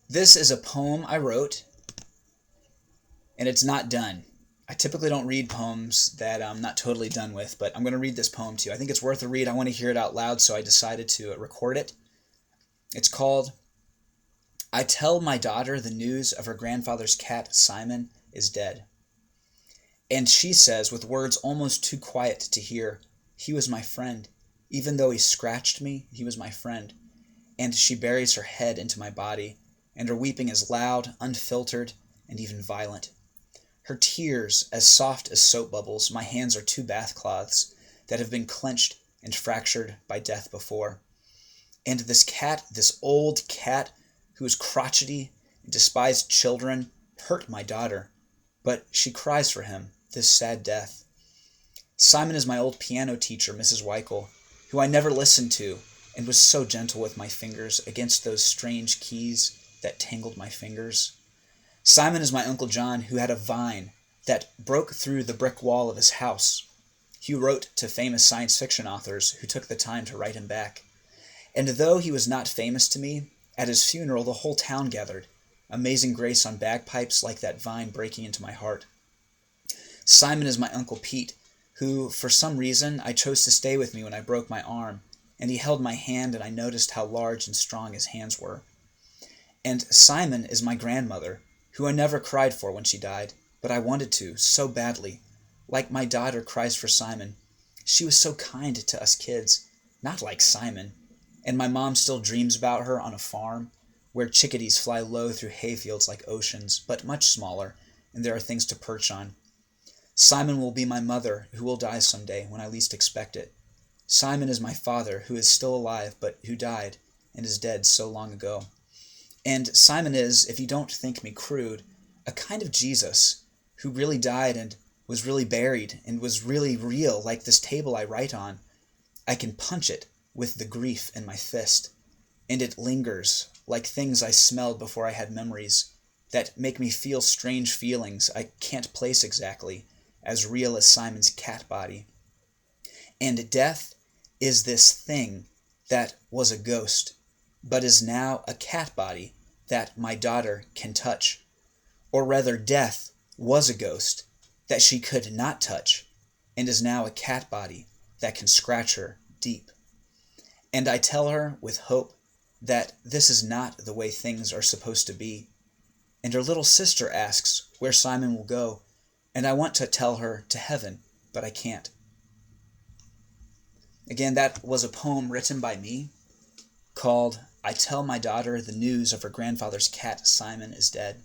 This is a poem I wrote, and it's not done. I typically don't read poems that I'm not totally done with, but I'm going to read this poem to you. I think it's worth a read. I want to hear it out loud, so I decided to record it. It's called I Tell My Daughter the News of Her Grandfather's Cat, Simon, is Dead. And she says, with words almost too quiet to hear, he was my friend. Even though he scratched me, he was my friend. And she buries her head into my body, and her weeping is loud, unfiltered, and even violent. Her tears as soft as soap bubbles. My hands are two bath cloths that have been clenched and fractured by death before. And this cat, this old cat who is crotchety and despised children, hurt my daughter, but she cries for him, this sad death. Simon is my old piano teacher, Mrs. Weichel, who I never listened to and was so gentle with my fingers against those strange keys that tangled my fingers. Simon is my Uncle John, who had a vine that broke through the brick wall of his house. He wrote to famous science fiction authors who took the time to write him back. And though he was not famous to me, at his funeral the whole town gathered, Amazing Grace on bagpipes like that vine breaking into my heart. Simon is my Uncle Pete, who, for some reason, I chose to stay with me when I broke my arm, and he held my hand and I noticed how large and strong his hands were. And Simon is my grandmother, who I never cried for when she died, but I wanted to, so badly. Like my daughter cries for Simon. She was so kind to us kids, not like Simon. And my mom still dreams about her on a farm, where chickadees fly low through hayfields like oceans, but much smaller, and there are things to perch on. Simon will be my mother, who will die someday when I least expect it. Simon is my father, who is still alive, but who died, and is dead so long ago. And Simon is, if you don't think me crude, a kind of Jesus, who really died and was really buried and was really real, like this table I write on. I can punch it with the grief in my fist, and it lingers, like things I smelled before I had memories, that make me feel strange feelings I can't place exactly, as real as Simon's cat body. And death is this thing that was a ghost, but is now a cat body that my daughter can touch. Or rather, death was a ghost that she could not touch, and is now a cat body that can scratch her deep. And I tell her with hope that this is not the way things are supposed to be. And her little sister asks where Simon will go, and I want to tell her to heaven, but I can't. Again, that was a poem written by me called I Tell My Daughter the News of Her Grandfather's Cat, Simon, is Dead.